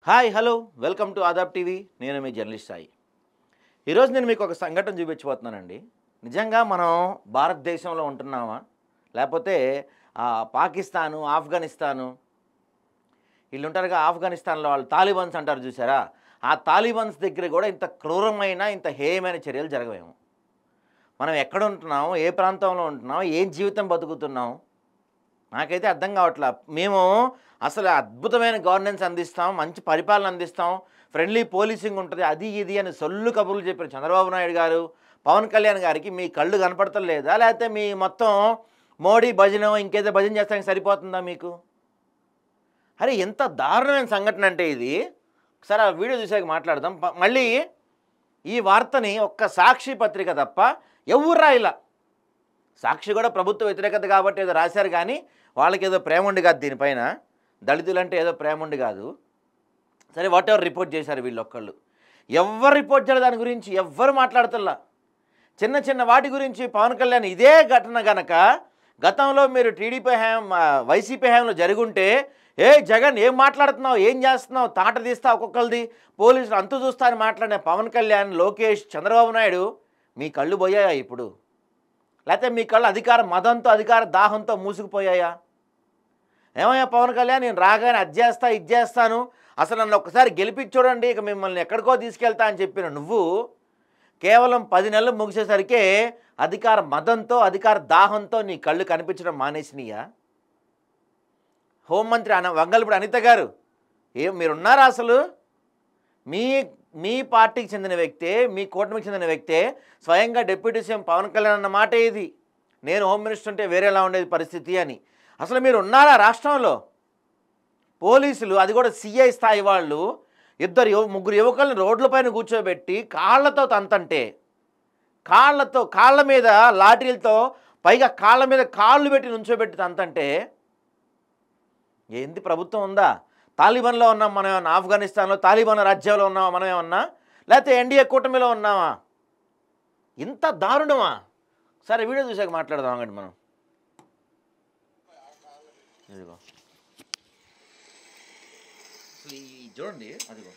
Hi hello welcome to Aadab TV. నేను మీ journalist Sai. ఈరోజు నేను మీకు ఒక సంఘటన చూపించబోతున్నానండి. నిజంగా మనం భారతదేశంలో ఉంటున్నామా, లేకపోతే పాకిస్తాను, ఆఫ్ఘనిస్తాను వీళ్ళు ఉంటారుగా, ఆఫ్ఘనిస్తాన్లో వాళ్ళు తాలిబాన్స్ అంటారు చూసారా, ఆ తాలిబాన్స్ దగ్గర కూడా ఇంత క్రూరమైన ఇంత హేయమైన చర్యలు జరగవేమో. మనం ఎక్కడ ఉంటున్నాం, ఏ ప్రాంతంలో ఉంటున్నాం, ఏం జీవితం బతుకుతున్నాం నాకైతే అర్థం కావట్లా. మేము అసలు అద్భుతమైన గవర్నెన్స్ అందిస్తాం, మంచి పరిపాలన అందిస్తాం, ఫ్రెండ్లీ పోలీసింగ్ ఉంటుంది, అది ఇది అని సొల్లు కబుర్లు చెప్పారు చంద్రబాబు నాయుడు గారు, పవన్ కళ్యాణ్ గారికి. మీ కళ్ళు కనపడతలేదా, లేకపోతే మీ మొత్తం మోడీ భజన ఇంకేదో భజన చేస్తానికి సరిపోతుందా మీకు? అరే ఎంత దారుణమైన సంఘటన అంటే ఇది. ఒకసారి ఆ వీడియో చూసాక మాట్లాడదాం. మళ్ళీ ఈ వార్తని ఒక్క సాక్షి పత్రిక తప్ప ఎవరు రాయిలా. సాక్షి కూడా ప్రభుత్వ వ్యతిరేకత కాబట్టి ఏదో రాశారు, కానీ వాళ్ళకి ఏదో ప్రేమ ఉండి కాదు దీనిపైన, దళితులంటే ఏదో ప్రేమ ఉండి కాదు. సరే వాట్ ఎవర్ రిపోర్ట్ చేశారు వీళ్ళు ఒక్కళ్ళు. ఎవరు రిపోర్ట్ చేయరు దాని గురించి, ఎవ్వరు మాట్లాడుతున్నా. చిన్న చిన్న వాటి గురించి పవన్ కళ్యాణ్ ఇదే ఘటన గనక గతంలో మీరు టీడీపీ వైసీపీ హయాంలో జరుగుంటే, ఏ జగన్ ఏం మాట్లాడుతున్నావు, ఏం చేస్తున్నావు, తాట తీస్తా ఒక్కొక్కరిది, పోలీసులు అంతు చూస్తా అని మాట్లాడిన పవన్ కళ్యాణ్, లోకేష్, చంద్రబాబు నాయుడు మీ కళ్ళు పోయాయా ఇప్పుడు? లేకపోతే మీ కళ్ళు అధికార మదంతో, అధికార దాహంతో మూసుకుపోయాయా? ఏమయ్యా పవన్ కళ్యాణ్, నేను రాగానే అది చేస్తా ఇది చేస్తాను, అసలు నన్ను ఒక్కసారి గెలిపించి చూడండి, ఇక మిమ్మల్ని ఎక్కడికో తీసుకెళ్తా అని చెప్పిన నువ్వు కేవలం 10 నెలలు ముగిసేసరికే అధికార మదంతో, అధికార దాహంతో నీ కళ్ళు కనిపించడం మానేసినాయా? హోంమంత్రి వంగలపూడి అనిత గారు, మీరున్నారా అసలు? మీ పార్టీకి చెందిన వ్యక్తే, మీ కూటమికి చెందిన వ్యక్తే స్వయంగా డిప్యూటీ సీఎం పవన్ కళ్యాణ్ అన్న మాట ఇది. నేను హోమ్ మినిస్టర్ ఉంటే వేరేలా ఉండేది పరిస్థితి అని. అసలు మీరు ఉన్నారా రాష్ట్రంలో? పోలీసులు, అది కూడా సిఐ స్థాయి వాళ్ళు, ముగ్గురు యువకులను రోడ్లపైన కూర్చోబెట్టి కాళ్ళతో తంతంటే, కాళ్ళ మీద లాఠీలతో, పైగా కాళ్ళ మీద కాళ్ళు పెట్టి నుంచోబెట్టి తంతంటే ఏంది ప్రభుత్వం ఉందా? తాలిబాన్లో ఉన్నాం మనం ఏమన్నా? ఆఫ్ఘనిస్తాన్లో తాలిబాన్ రాజ్యంలో ఉన్నామా మనం ఏమన్నా? లేకపోతే ఎన్డీఏ కూటమిలో ఉన్నామా? ఇంత దారుణమా? సరే వీడియో చూసాక మాట్లాడదాం అండి మనం. ఇదిగో అసలు చూడండి, అదిగో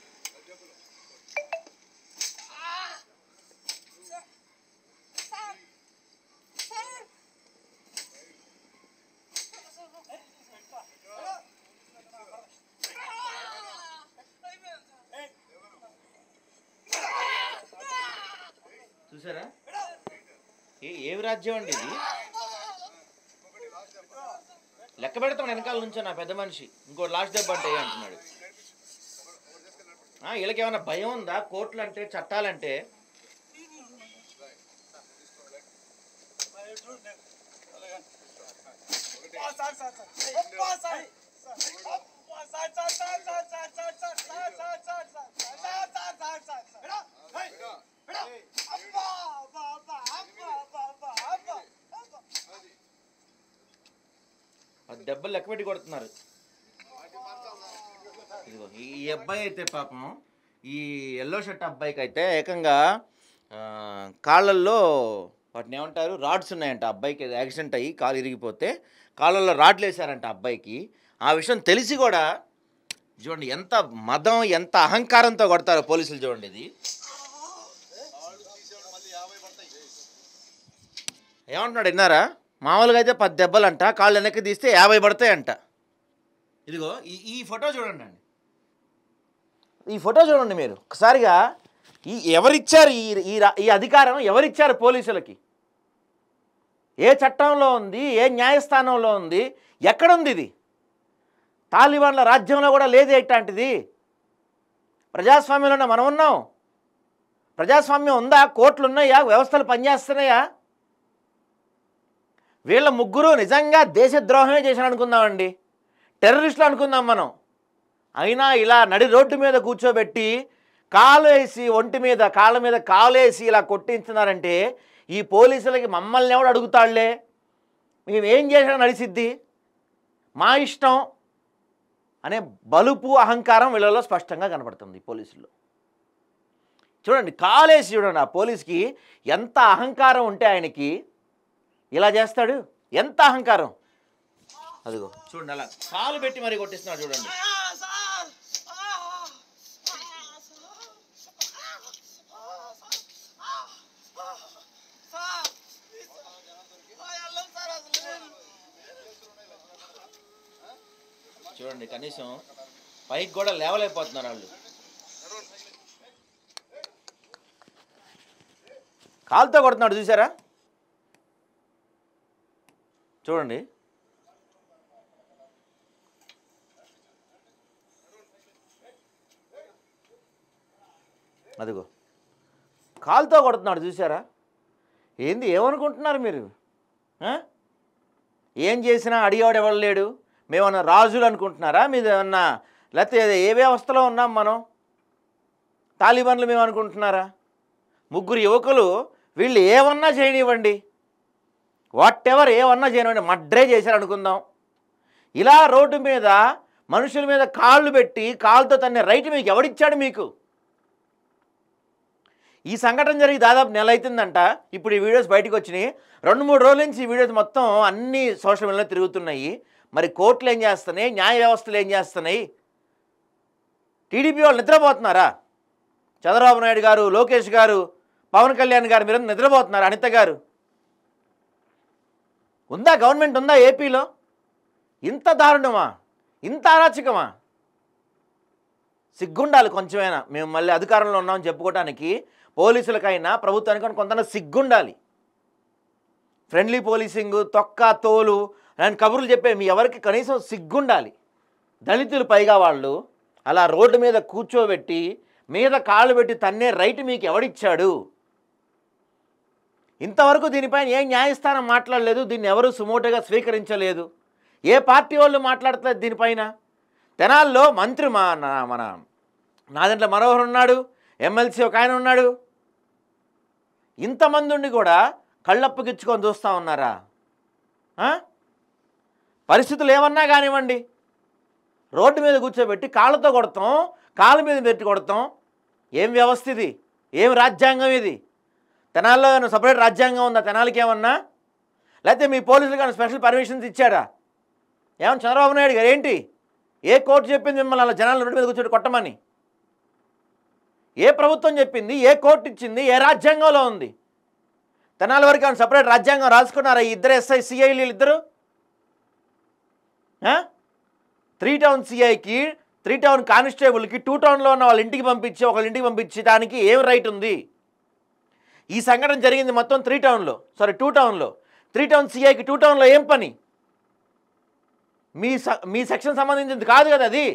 చూసారా, ఏమి రాజ్యం అండి ఇది? లెక్క పెడతాం వెనకాల నుంచో నా పెద్ద మనిషి, ఇంకో లాస్ట్ దెబ్బ అంటే అంటున్నాడు. వీళ్ళకి ఏమైనా భయం ఉందా? కోర్టులు అంటే, చట్టాలంటే? దెబ్బలు లెక్క పెట్టి కొడుతున్నారు. ఇదిగో ఈ అబ్బాయి అయితే పాపం, ఈ ఎల్లో షర్ట్ అబ్బాయికి అయితే ఏకంగా కాళ్ళల్లో వాటిని ఏమంటారు, రాడ్స్ ఉన్నాయంట. అబ్బాయికి యాక్సిడెంట్ అయ్యి కాలు ఇరిగిపోతే కాళ్ళల్లో రాడ్లు వేశారంట అబ్బాయికి. ఆ విషయం తెలిసి కూడా చూడండి ఎంత మదం, ఎంత అహంకారంతో కొడతారో పోలీసులు. చూడండి ఇది ఏమంటున్నాడు విన్నారా? మామూలుగా అయితే 10 దెబ్బలంట, కాళ్ళు వెనక్కి తీస్తే 50 పడతాయంట. ఇదిగో ఈ ఫోటో చూడండి అండి, ఈ ఫోటో చూడండి మీరు ఒకసారిగా. ఎవరిచ్చారు ఈ అధికారం? ఎవరిచ్చారు పోలీసులకి? ఏ చట్టంలో ఉంది? ఏ న్యాయస్థానంలో ఉంది? ఎక్కడుంది ఇది? తాలిబాన్ల రాజ్యంలో కూడా లేదు ఇట్లాంటిది. ప్రజాస్వామ్యంలోనే మనం ఉన్నాం. ప్రజాస్వామ్యం ఉందా? కోర్టులు ఉన్నాయా? వ్యవస్థలు పనిచేస్తున్నాయా? వీళ్ళ ముగ్గురు నిజంగా దేశద్రోహమే చేశారు అనుకుందామండి, టెర్రరిస్టులు అనుకుందాం మనం. అయినా ఇలా నడి రోడ్డు మీద కూర్చోబెట్టి కాలు వేసి, ఒంటి మీద కాళ్ళ మీద కాలు వేసి ఇలా కొట్టించున్నారంటే ఈ పోలీసులకి మమ్మల్ని ఎవడు అడుగుతాడులే, మేమేం చేసినా నడిసిద్ది, మా ఇష్టం అనే బలుపు, అహంకారం వీళ్ళలో స్పష్టంగా కనపడుతుంది పోలీసుల్లో. చూడండి కాలేసి, చూడండి ఆ పోలీస్కి ఎంత అహంకారం ఉంటే ఆయనకి ఇలా చేస్తాడు. ఎంత అహంకారం! అదిగో చూడండి, అలా కాలు పెట్టి మరీ కొట్టిస్తున్నాడు చూడండి. చూడండి, కనీసం పైకి కూడా లేవలేకపోతున్నారు వాళ్ళు. కాలుతో కొడుతున్నాడు చూసారా, చూడండి. అదిగో కాలుతో కొడుతున్నాడు చూసారా. ఏంది, ఏమనుకుంటున్నారు మీరు? ఏం చేసినా అడిగాడు ఎవరు లేడు, మేమన్నా రాజులు అనుకుంటున్నారా? మీద ఏమన్నా, లేకపోతే ఏ వ్యవస్థలో ఉన్నాం మనం, తాలిబాన్లు మేము అనుకుంటున్నారా? ముగ్గురు యువకులు వీళ్ళు ఏమన్నా చేయనివ్వండి, వాట్ ఎవర్ ఏమన్నా చేయనివ్వండి, మడ్రే చేశారు అనుకుందాం. ఇలా రోడ్డు మీద మనుషుల మీద కాళ్ళు పెట్టి కాళ్ళతో తన్నే రైట్ మీకు ఎవడిచ్చాడు? మీకు ఈ సంఘటన జరిగి దాదాపు నెల అవుతుందంట. ఇప్పుడు ఈ వీడియోస్ బయటకు వచ్చినాయి. 2-3 రోజుల నుంచి ఈ వీడియోస్ మొత్తం అన్ని సోషల్ మీడియాలో తిరుగుతున్నాయి. మరి కోర్టులు ఏం చేస్తున్నాయి, న్యాయ వ్యవస్థలు ఏం చేస్తున్నాయి? టీడీపీ వాళ్ళు నిద్రపోతున్నారా? చంద్రబాబు నాయుడు గారు, లోకేష్ గారు, పవన్ కళ్యాణ్ గారు, మీరు నిద్రపోతున్నారు? అనిత గారు, ఉందా గవర్నమెంట్ ఉందా ఏపీలో? ఇంత దారుణమా, ఇంత అరాచకమా? సిగ్గుండాలి కొంచెమైనా. మేము మళ్ళీ అధికారంలో ఉన్నామని చెప్పుకోవడానికి పోలీసులకైనా ప్రభుత్వానికైనా కొంత సిగ్గుండాలి. ఫ్రెండ్లీ పోలీసింగ్, తొక్క తోలు అని కబుర్లు చెప్పే మీ ఎవరికి కనీసం సిగ్గుండాలి. దళితులు పైగా వాళ్ళు అలా రోడ్డు మీద కూర్చోబెట్టి మీద కాళ్ళు పెట్టి తన్నే రైట్ మీకు ఎవడిచ్చాడు? ఇంతవరకు దీనిపైన ఏ న్యాయస్థానం మాట్లాడలేదు, దీన్ని ఎవరు సుమోటోగా స్వీకరించలేదు. ఏ పార్టీ వాళ్ళు మాట్లాడతారు దీనిపైన? తెనాల్లో మంత్రి మన నాదెండ్ల మనోహర్ ఉన్నాడు, ఎమ్మెల్సీ ఒక ఆయన ఉన్నాడు. ఇంతమంది ఉండి కూడా కళ్ళప్పగిచ్చుకొని చూస్తూ ఉన్నారా? పరిస్థితులు ఏమన్నా కానివ్వండి, రోడ్డు మీద కూర్చోబెట్టి కాళ్ళతో కొడతాం, కాళ్ళ మీద పెట్టి కొడతాం. ఏం వ్యవస్థ ఇది? ఏం రాజ్యాంగం ఇది? తెనాల్లో ఏమైనా సపరేట్ రాజ్యాంగం ఉందా తెనాలికి ఏమన్నా? లేకపోతే మీ పోలీసులు కానీ స్పెషల్ పర్మిషన్స్ ఇచ్చారా? ఏమన్నా చంద్రబాబు నాయుడు గారు ఏంటి, ఏ కోర్టు చెప్పింది మిమ్మల్ని అలా జనాలు రోడ్డు మీద కూర్చోబెట్టి కొట్టమని? ఏ ప్రభుత్వం చెప్పింది? ఏ కోర్టు ఇచ్చింది? ఏ రాజ్యాంగంలో ఉంది? తెనాలి వరకు ఏమైనా సపరేట్ రాజ్యాంగం రాసుకున్నారా ఈ ఇద్దరు ఎస్ఐ సిఐలు ఇద్దరు? 3 టౌన్ సిఐకి 3 టౌన్ కానిస్టేబుల్కి 2 టౌన్లో ఉన్న వాళ్ళ ఇంటికి పంపించి ఒకళ్ళ ఇంటికి పంపించడానికి ఏం రైట్ ఉంది? ఈ సంఘటన జరిగింది మొత్తం 3 టౌన్లో, సారీ 2 టౌన్లో. 3 టౌన్ సిఐకి 2 టౌన్లో ఏం పని? మీ సెక్షన్ సంబంధించింది కాదు కదా అది.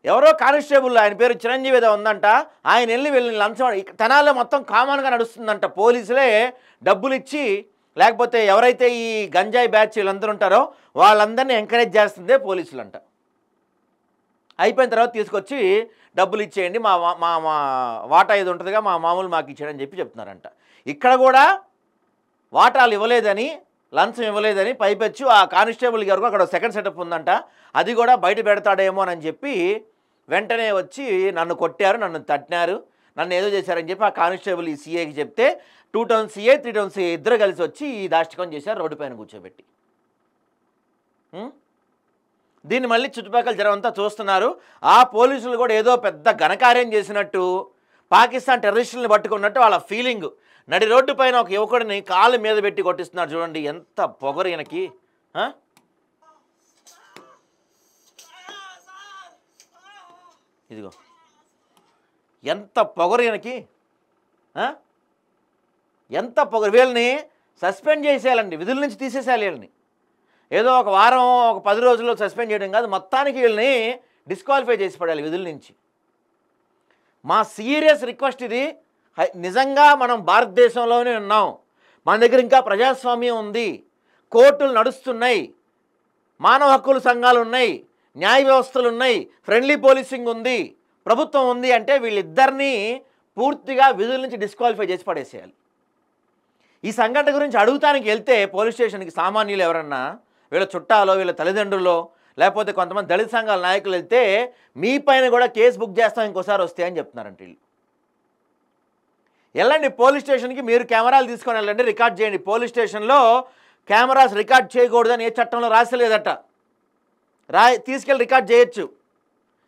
ఎవరో కానిస్టేబుల్, ఆయన పేరు చిరంజీవి ఏదో ఉందంట, ఆయన వెళ్ళి లంచం తెనాల్లో మొత్తం కామన్గా నడుస్తుందంట. పోలీసులే డబ్బులు ఇచ్చి, లేకపోతే ఎవరైతే ఈ గంజాయి బ్యాచ్ వీళ్ళందరూ ఉంటారో వాళ్ళందరినీ ఎంకరేజ్ చేస్తుందే పోలీసులు అంట. అయిపోయిన తర్వాత తీసుకొచ్చి డబ్బులు ఇచ్చేయండి, మా మా మా వాటా ఇది ఉంటుందిగా, మా మామూలు మాకు ఇచ్చేయడం అని చెప్తున్నారంట. ఇక్కడ కూడా వాటాలు ఇవ్వలేదని, లంచం ఇవ్వలేదని పైపెచ్చు ఆ కానిస్టేబుల్ గారు అక్కడ సెకండ్ సెటప్ ఉందంట, అది కూడా బయట పెడతాడేమో అని చెప్పి వెంటనే వచ్చి నన్ను కొట్టారు, నన్ను తట్టినారు, నన్ను ఏదో చేశారని చెప్పి ఆ కానిస్టేబుల్ ఈ సీఏకి చెప్తే 2 టౌన్ సీఏ 3 టౌన్ సీఏ ఇద్దరు కలిసి వచ్చి ఈ దాష్టికం చేశారు రోడ్డు పైన కూర్చోబెట్టి. దీన్ని మళ్ళీ చుట్టుపక్కల జనం అంతా చూస్తున్నారు. ఆ పోలీసులు కూడా ఏదో పెద్ద ఘనకార్యం చేసినట్టు, పాకిస్తాన్ టెర్రరిస్టులను పట్టుకున్నట్టు వాళ్ళ ఫీలింగ్. నడి రోడ్డు పైన ఒక యువకుడిని కాళ్ళ మీద పెట్టి కొట్టిస్తున్నారు. చూడండి ఎంత పొగరు ఈయనకి. ఇదిగో ఎంత పొగరు ఈయనకి, ఎంత పొగరు. వీళ్ళని సస్పెండ్ చేసేయాలండి, విధుల నుంచి తీసేసేయాలి వీళ్ళని. ఏదో ఒక వారం, ఒక 10 రోజుల్లో సస్పెండ్ చేయడం కాదు, మొత్తానికి వీళ్ళని డిస్క్వాలిఫై చేసి పడాలి విధుల నుంచి. మా సీరియస్ రిక్వెస్ట్ ఇది. నిజంగా మనం భారతదేశంలోనే ఉన్నాం, మన దగ్గర ఇంకా ప్రజాస్వామ్యం ఉంది, కోర్టులు నడుస్తున్నాయి, మానవ హక్కుల సంఘాలు ఉన్నాయి, న్యాయ వ్యవస్థలు ఉన్నాయి, ఫ్రెండ్లీ పోలీసింగ్ ఉంది, ప్రభుత్వం ఉంది అంటే వీళ్ళిద్దరినీ పూర్తిగా విధుల నుంచి డిస్క్వాలిఫై చేసి పడేసేయాలి. ఈ సంఘటన గురించి అడుగుతానికి వెళ్తే పోలీస్ స్టేషన్కి సామాన్యులు ఎవరన్నా, వీళ్ళ చుట్టాలో, వీళ్ళ తల్లిదండ్రులు, లేకపోతే కొంతమంది దళిత సంఘాల నాయకులు వెళ్తే మీ పైన కూడా కేసు బుక్ చేస్తాం ఇంకోసారి వస్తే అని చెప్తున్నారంట వీళ్ళు. వెళ్ళండి పోలీస్ స్టేషన్కి, మీరు కెమెరాలు తీసుకొని వెళ్ళండి, రికార్డ్ చేయండి. పోలీస్ స్టేషన్లో కెమెరాస్ రికార్డ్ చేయకూడదని ఏ చట్టంలో రాసలేదట. తీసుకెళ్ళి రికార్డ్ చేయొచ్చు,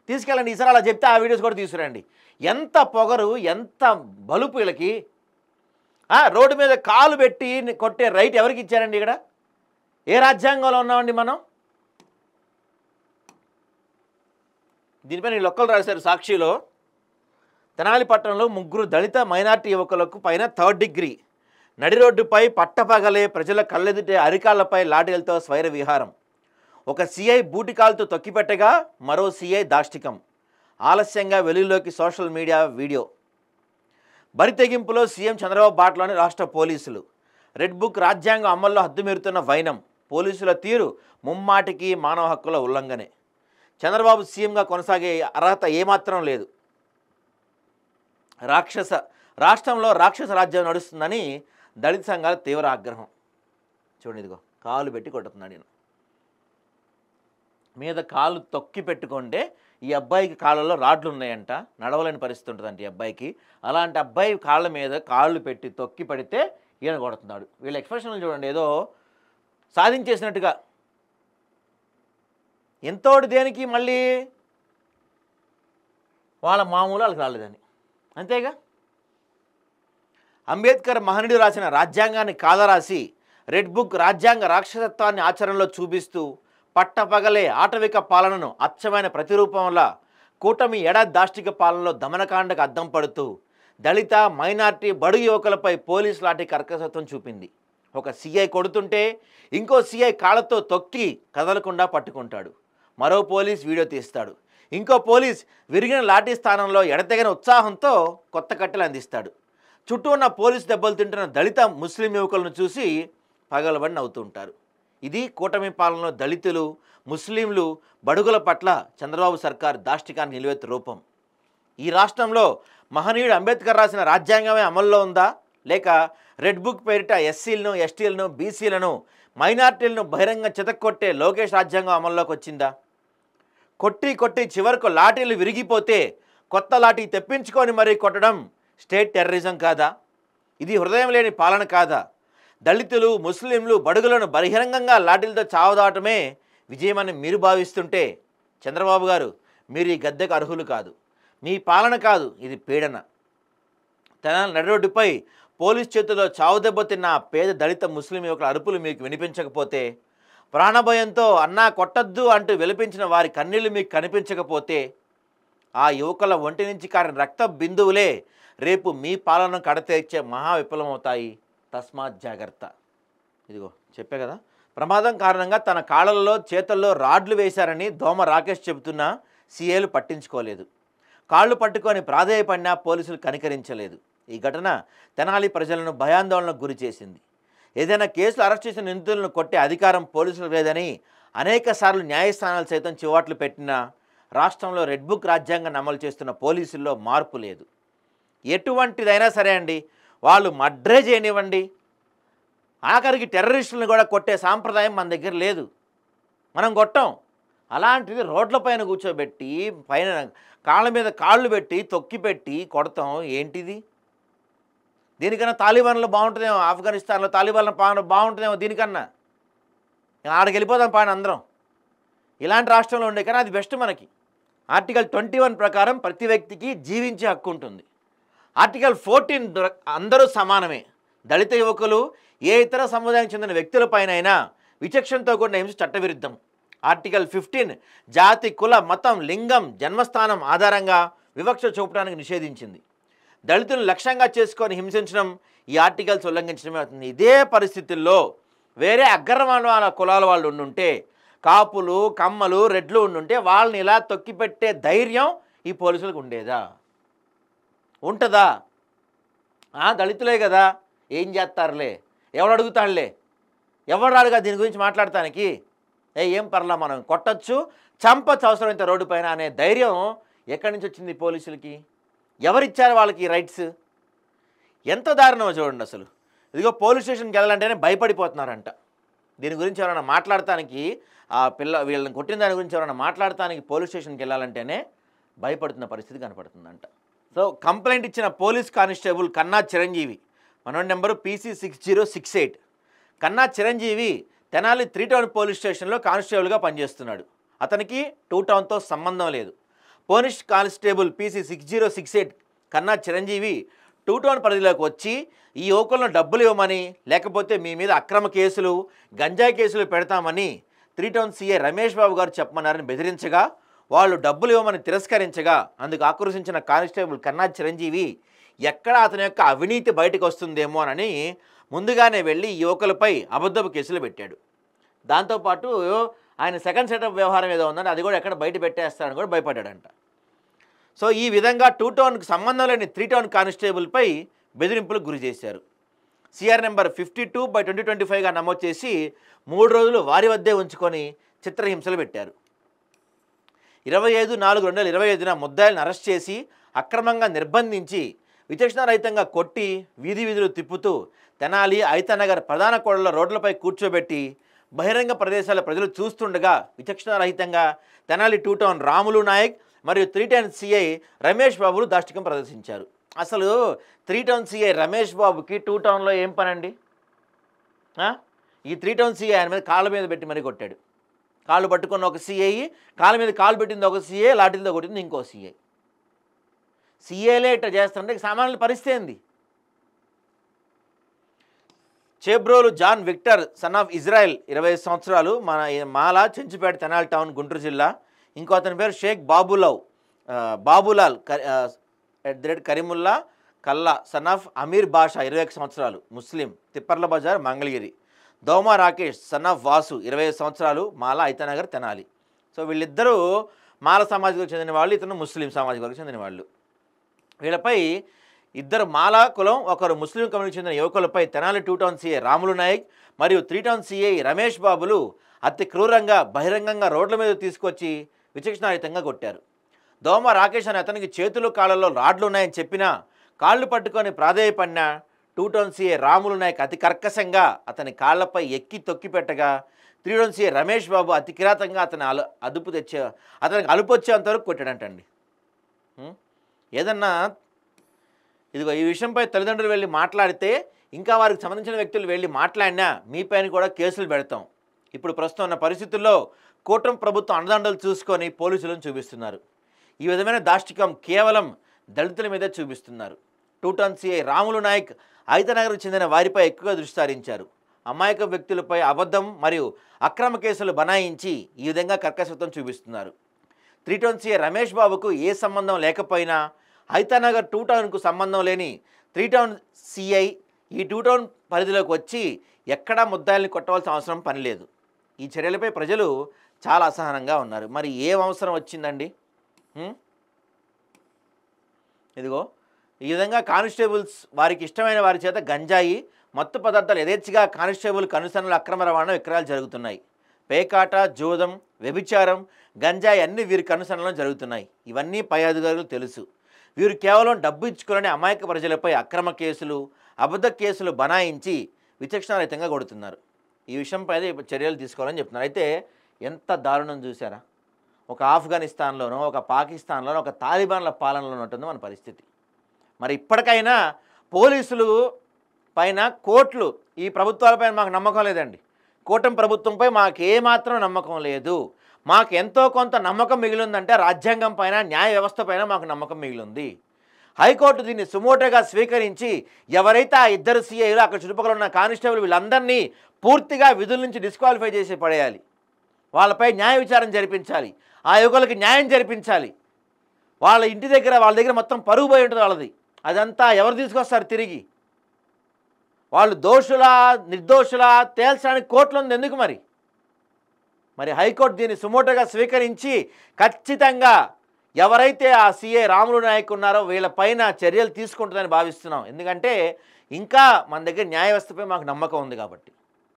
తీసుకెళ్ళండి. ఈసారి అలా చెప్తే ఆ వీడియోస్ కూడా తీసుకురండి. ఎంత పొగరు, ఎంత బలుపు వీళ్ళకి. రోడ్డు మీద కాలు పెట్టి కొట్టే రైట్ ఎవరికి ఇచ్చారండి? ఇక్కడ ఏ రాజ్యాంగంలో ఉన్నామండి మనం? దీనిపైన ఈ లొక్కలు రాశారు సాక్షిలో. తెనాలి పట్టణంలో ముగ్గురు దళిత మైనార్టీ యువకులకు పైన 3rd డిగ్రీ. నడి రోడ్డుపై పట్టపగలే ప్రజల కళ్ళెదుటే అరికాళ్లపై లాఠీలతో స్వైర విహారం. ఒక సీఐ బూటికాలతో తొక్కిపెట్టగా మరో సీఐ దాష్టికం. ఆలస్యంగా వెలుగులోకి సోషల్ మీడియా వీడియో. బరి తెగింపులో సీఎం చంద్రబాబు బాటలోని రాష్ట్ర పోలీసులు. రెడ్ బుక్ రాజ్యాంగం అమల్లో హద్దుమీరుతున్న వైనం. పోలీసుల తీరు ముమ్మాటికి మానవ హక్కుల ఉల్లంఘనే. చంద్రబాబు సీఎంగా కొనసాగే అర్హత ఏమాత్రం లేదు. రాష్ట్రంలో రాక్షస రాజ్యం నడుస్తుందని దళిత సంఘాల తీవ్ర ఆగ్రహం. చూడండి, ఇదిగో కాలు పెట్టి కొట్టుతున్నాడు నేను మీద. కాలు తొక్కి పెట్టుకుంటే ఈ అబ్బాయికి కాళ్ళలో రాడ్లు ఉన్నాయంట, నడవలేని పరిస్థితి ఉంటుందంట ఈ అబ్బాయికి. అలాంటి అబ్బాయి కాళ్ళ మీద కాళ్ళు పెట్టి తొక్కి పడితే ఈయన కొడుతున్నాడు. వీళ్ళ ఎక్స్ప్రెషన్లు చూడండి, ఏదో సాధించేసినట్టుగా. ఎంతోటి దేనికి మళ్ళీ వాళ్ళ మామూలు వాళ్ళకి రాలేదని, అంతేగా. అంబేద్కర్ మహనీయుడు రాసిన రాజ్యాంగాన్ని కాలరాసి రెడ్ బుక్ రాజ్యాంగ రాక్షసత్వాన్ని ఆచరణలో చూపిస్తూ పట్టపగలే ఆటవిక పాలనను అచ్చమైన ప్రతిరూపంలా కూటమి దాష్టిక పాలనలో దమనకాండకు అద్దం పడుతూ దళిత మైనార్టీ బడుగు యువకులపై పోలీసు లాంటి కర్కశత్వం చూపింది. ఒక సీఐ కొడుతుంటే ఇంకో సీఐ కాళ్ళతో తొక్కి కదలకుండా పట్టుకుంటాడు. మరో పోలీస్ వీడియో తీస్తాడు. ఇంకో పోలీస్ విరిగిన లాఠీ స్థానంలో ఎడతెగని ఉత్సాహంతో కొత్త కట్టెలు అందిస్తాడు. చుట్టూ ఉన్న పోలీసు దెబ్బలు తింటున్న దళిత ముస్లిం యువకులను చూసి పగలబడి నవ్వుతూ ఉంటారు. ఇది కూటమి పాలనలో దళితులు, ముస్లింలు, బడుగుల పట్ల చంద్రబాబు సర్కార్ దాష్టికానికి నిలువెత్తు రూపం. ఈ రాష్ట్రంలో మహనీయుడు అంబేద్కర్ రాసిన రాజ్యాంగమే అమల్లో ఉందా, లేక రెడ్ బుక్ పేరిట ఎస్సీలను, ఎస్టీలను, బీసీలను, మైనార్టీలను బహిరంగ చితక్కొట్టే లోకేష్ రాజ్యాంగం అమల్లోకి వచ్చిందా? కొట్టి చివరకు లాఠీలు విరిగిపోతే కొత్త లాఠీ తెప్పించుకొని మరీ కొట్టడం స్టేట్ టెర్రరిజం కాదా? ఇది హృదయం లేని పాలన కాదా? దళితులు, ముస్లింలు, బడుగులను బహిరంగంగా లాఠీలతో చావదాటమే విజయమని మీరు భావిస్తుంటే చంద్రబాబు గారు, మీరు ఈ గద్దెకు అర్హులు కాదు. మీ పాలన కాదు, ఇది పీడన. తెనాలి నడి రోడ్డుపై పోలీస్ చేతుల్లో చావు దెబ్బతిన్న పేద దళిత ముస్లిం యువకుల అరుపులు మీకు వినిపించకపోతే, ప్రాణభయంతో అన్నా కొట్టద్దు అంటూ విలపించిన వారి కన్నీళ్లు మీకు కనిపించకపోతే, ఆ యువకుల ఒంటి నుంచి కారిన రక్త బిందువులే రేపు మీ పాలనను కడతీర్చే మహా విఫలమవుతాయి. తస్మాత్ జాగ్రత్త. ఇదిగో చెప్పే కదా, ప్రమాదం కారణంగా తన కాళ్ళల్లో చేతుల్లో రాడ్లు వేశారని దోమ రాకేష్ చెబుతున్నా సీఏలు పట్టించుకోలేదు. కాళ్ళు పట్టుకొని ప్రాధేయపడినా పోలీసులు కనికరించలేదు. ఈ ఘటన తెనాలి ప్రజలను భయాందోళనకు గురి చేసింది. ఏదైనా కేసులు అరెస్ట్ చేసిన నిందితులను కొట్టే అధికారం పోలీసులకు లేదని అనేక సార్లు న్యాయస్థానాలు సైతం చివాట్లు పెట్టినా రాష్ట్రంలో రెడ్ బుక్ రాజ్యాంగాన్ని అమలు చేస్తున్న పోలీసుల్లో మార్పు లేదు. ఎటువంటిదైనా సరే అండి, వాళ్ళు మర్డరే చేయనివ్వండి, ఆఖరికి టెర్రరిస్టులను కూడా కొట్టే సాంప్రదాయం మన దగ్గర లేదు, మనం కొట్టాం. అలాంటిది రోడ్లపైన కూర్చోబెట్టి పైన కాళ్ళ మీద కాళ్ళు పెట్టి తొక్కి పెట్టి కొడతాం ఏంటిది? దీనికన్నా తాలిబాన్లో బాగుంటుందేమో, ఆఫ్ఘనిస్తాన్లో తాలిబాన్ల పాలన బాగుంటుందేమో దీనికన్నా. ఆడికి వెళ్ళిపోదాం పాని అందరం. ఇలాంటి రాష్ట్రంలో ఉండే కానీ అది బెస్ట్ మనకి. ఆర్టికల్ 21 ప్రకారం ప్రతి వ్యక్తికి జీవించే హక్కు ఉంటుంది. ఆర్టికల్ 14 అందరూ సమానమే. దళిత యువకులు ఏ ఇతర సముదాయానికి చెందిన వ్యక్తులపైనైనా విచక్షణతో కూడిన హింస చట్టవిరుద్ధం. ఆర్టికల్ 15 జాతి, కుల, మతం, లింగం, జన్మస్థానం ఆధారంగా వివక్ష చూపడానికి నిషేధించింది. దళితులను లక్ష్యంగా చేసుకొని హింసించడం ఈ ఆర్టికల్స్ ఉల్లంఘించడమే అవుతుంది. ఇదే పరిస్థితుల్లో వేరే అగ్రవర్ణాల కులాల వాళ్ళు ఉండుంటే, కాపులు, కమ్మలు, రెడ్లు ఉండుంటే వాళ్ళని ఇలా తొక్కిపెట్టే ధైర్యం ఈ పోలీసులకు ఉండేదా? ఉంటుందా? దళితులే కదా, ఏం చేస్తారులే, ఎవడు అడుగుతాడులే, ఎవడు రాడుగా దీని గురించి మాట్లాడటానికి. ఏం పర్లా, మనం కొట్టచ్చు, చంపచ్చు అవసరమైతే రోడ్డు పైన అనే ధైర్యం ఎక్కడి నుంచి వచ్చింది పోలీసులకి? ఎవరిచ్చారు వాళ్ళకి రైట్స్? ఎంత దారుణమో చూడండి అసలు. ఇదిగో పోలీస్ స్టేషన్కి వెళ్ళాలంటేనే భయపడిపోతున్నారంట. దీని గురించి ఎవరైనా మాట్లాడటానికి, ఆ వీళ్ళని కొట్టిన దాని గురించి ఎవరైనా మాట్లాడటానికి పోలీస్ స్టేషన్కి వెళ్ళాలంటేనే భయపడుతున్న పరిస్థితి కనపడుతుందంట. సో కంప్లైంట్ ఇచ్చిన పోలీస్ కానిస్టేబుల్ కన్నా చిరంజీవి, మనోడి నెంబరు PC6068. కన్నా చిరంజీవి తెనాలి 3 టౌన్ పోలీస్ స్టేషన్లో కానిస్టేబుల్గా పనిచేస్తున్నాడు. అతనికి 2 టౌన్తో సంబంధం లేదు. పోలీస్ కానిస్టేబుల్ PC6068 కన్నా చిరంజీవి 2 టౌన్ పరిధిలోకి వచ్చి ఈ యువకులను డబ్బులు ఇవ్వమని, లేకపోతే మీ మీద అక్రమ కేసులు, గంజాయి కేసులు పెడతామని 3 టౌన్ సీఐ రమేష్ బాబు గారు చెప్పమన్నారని బెదిరించగా వాళ్ళు డబ్బులు ఇవ్వమని తిరస్కరించగా అందుకు ఆక్రోశించిన కానిస్టేబుల్ కన్నా చిరంజీవి ఎక్కడ అతని యొక్క అవినీతి బయటకు వస్తుందేమో అని ముందుగానే వెళ్ళి యువకులపై అబద్ధపు కేసులు పెట్టాడు. దాంతోపాటు ఆయన సెకండ్ సెటప్ వ్యవహారం ఏదో ఉందని అది కూడా ఎక్కడ బయట పెట్టేస్తాడని కూడా భయపడ్డాడంట. సో ఈ విధంగా 2 టౌన్కి సంబంధం లేని 3 టౌన్ కానిస్టేబుల్పై బెదిరింపులకు గురి చేశారు. సిఆర్ నెంబర్ 52/2025గా నమోదు చేసి 3 రోజులు వారి వద్దే ఉంచుకొని చిత్రహింసలు పెట్టారు. 25/4/2025న ముద్దాయిలను అరెస్ట్ చేసి అక్రమంగా నిర్బంధించి విచక్షణారహితంగా కొట్టి వీధులు తిప్పుతూ తెనాలి ఐతనగర్ ప్రధాన కూడళ్ల రోడ్లపై కూర్చోబెట్టి బహిరంగ ప్రదేశాల ప్రజలు చూస్తుండగా విచక్షణారహితంగా తెనాలి 2 టౌన్ రాములు నాయక్ మరియు 3 టౌన్ సిఐ రమేష్ బాబులు దాష్టికం ప్రదర్శించారు. అసలు 3 టౌన్ సిఐ రమేష్ బాబుకి 2 టౌన్లో ఏం పనండి? ఈ 3 టౌన్ సిఐ ఆయన మీద కాళ్ళ మీద పెట్టి మరీ కొట్టాడు. కాళ్ళు పట్టుకున్న ఒక సిఐ, కాళ్ళ మీద కాళ్ళు పెట్టింది ఒక సిఐ, లాఠీలతో కొట్టింది ఇంకో సిఐ. సిఐలే ఇట్లా చేస్తుంటే సామాన్యుల పరిస్థితి ఏంది? Chebrolu John Victor son of Israel 25 సంవత్సరాలు, మాల చెంచుపేట తెనాలి టౌన్ గుంటూరు జిల్లా. ఇంకో అతని పేరు షేక్ బాబులాల్ కరీముల్లా కల్లా సన్ ఆఫ్ అమీర్ బాషా 21 సంవత్సరాలు ముస్లిం, తిప్పర్ల బజార్ మంగళగిరి. దోమా రాకేష్ సన్ ఆఫ్ వాసు 25 సంవత్సరాలు, మాల ఐతనగర్ తెనాలి. సో వీళ్ళిద్దరూ మాల సామాజికకు చెందిన వాళ్ళు, ఇతను ముస్లిం సామాజికకు చెందిన వాళ్ళు. వీళ్ళపై ఇద్దరు మాల కులం, ఒకరు ముస్లిం కమ్యూనిటీకి చెందిన యువకులపై తెనాలి 2 టౌన్ సిఐ రాములు నాయక్ మరియు 3 టౌన్ సిఐ రమేష్ బాబులు అతి క్రూరంగా బహిరంగంగా రోడ్ల మీద తీసుకొచ్చి విచక్షణారహితంగా కొట్టారు. దోమ రాకేష్ అనే అతనికి చేతులు కాళ్ళలో రాడ్లు ఉన్నాయని చెప్పినా కాళ్ళు పట్టుకొని ప్రాధేయపడిన 2 టౌన్ సిఐ రాములు నాయక్ అతి కర్కశంగా అతని కాళ్లపై ఎక్కి తొక్కి పెట్టగా 3 టౌన్ సిఐ రమేష్ బాబు అతి కిరాతంగా అతనికి అలుపు వచ్చేంతవరకు కొట్టాడంటండి. ఏదన్నా ఇదిగో ఈ విషయంపై తల్లిదండ్రులు వెళ్ళి మాట్లాడితే, ఇంకా వారికి సంబంధించిన వ్యక్తులు వెళ్ళి మాట్లాడినా మీపైన కూడా కేసులు పెడతాం. ఇప్పుడు ప్రస్తుతం ఉన్న పరిస్థితుల్లో కూటమి ప్రభుత్వం అండదండలు చూసుకొని పోలీసులను చూపిస్తున్నారు. ఈ విధమైన దాష్టికం కేవలం దళితుల మీదే చూపిస్తున్నారు. 2 టౌన్ సిఐ రాములు నాయక్ ఐతనగర్కు చెందిన వారిపై ఎక్కువగా దృష్టి సారించారు. అమాయక వ్యక్తులపై అబద్ధం మరియు అక్రమ కేసులు బనాయించి ఈ విధంగా కర్కశత్వం చూపిస్తున్నారు. 3 టౌన్ సిఐ రమేష్ బాబుకు ఏ సంబంధం లేకపోయినా ఐతనగర్ 2 టౌన్కు సంబంధం లేని 3 టౌన్ సిఐ ఈ 2 టౌన్ పరిధిలోకి వచ్చి ఎక్కడా ముద్దాయిల్ని కొట్టవలసిన అవసరం పని లేదు. ఈ చర్యలపై ప్రజలు చాలా అసహనంగా ఉన్నారు. మరి ఏం అవసరం వచ్చిందండి? ఇదిగో ఈ విధంగా కానిస్టేబుల్స్ వారికి ఇష్టమైన వారి చేత గంజాయి, మత్తు పదార్థాలు యథేచ్ఛగా కానిస్టేబుల్ కనుసనలు అక్రమ రవాణా విక్రయాలు జరుగుతున్నాయి. పేకాట, జూదం, వ్యభిచారం, గంజాయి అన్నీ వీరి కనుసనలో జరుగుతున్నాయి. ఇవన్నీ పై అధికారులు తెలుసు. వీరు కేవలం డబ్బు ఇచ్చుకునే అమాయక ప్రజలపై అక్రమ కేసులు, అబద్ధ కేసులు బనాయించి విచక్షణారహితంగా కొడుతున్నారు. ఈ విషయంపై చర్యలు తీసుకోవాలని చెప్తున్నారు. అయితే ఎంత దారుణం చూసారా? ఒక ఆఫ్ఘనిస్తాన్లోనో, ఒక పాకిస్తాన్లోనో, ఒక తాలిబాన్ల పాలనలో ఉంటుందో మన పరిస్థితి. మరి ఇప్పటికైనా పోలీసులు పైన, కోర్టులు, ఈ ప్రభుత్వాలపైన మాకు నమ్మకం లేదండి. కూటమి ప్రభుత్వంపై మాకు ఏమాత్రం నమ్మకం లేదు. మాకు ఎంతో కొంత నమ్మకం మిగిలిందంటే రాజ్యాంగం పైన, న్యాయ వ్యవస్థ పైన మాకు నమ్మకం మిగిలింది. హైకోర్టు దీన్ని సుమోటోగా స్వీకరించి ఎవరైతే ఆ ఇద్దరు సిఐలు, అక్కడ చుట్టుపక్కల ఉన్న కానిస్టేబుల్ వీళ్ళందరినీ పూర్తిగా విధుల నుంచి డిస్క్వాలిఫై చేసి పడేయాలి. వాళ్ళపై న్యాయ విచారణ జరిపించాలి. ఆ యువకులకి న్యాయం జరిపించాలి. వాళ్ళ ఇంటి దగ్గర, వాళ్ళ దగ్గర మొత్తం పరుగు పోయి ఉంటుంది వాళ్ళది. అదంతా ఎవరు తీసుకొస్తారు తిరిగి? వాళ్ళు దోషులా నిర్దోషులా తేల్చడానికి కోర్టులో ఉంది. ఎందుకు మరి హైకోర్టు దీన్ని సుమోటోగా స్వీకరించి ఖచ్చితంగా ఎవరైతే ఆ సిఐ రాములు నాయక్ ఉన్నారో వీళ్ళపైన చర్యలు తీసుకుంటుందని భావిస్తున్నాం. ఎందుకంటే ఇంకా మన దగ్గర న్యాయ వ్యవస్థపై మాకు నమ్మకం ఉంది కాబట్టి.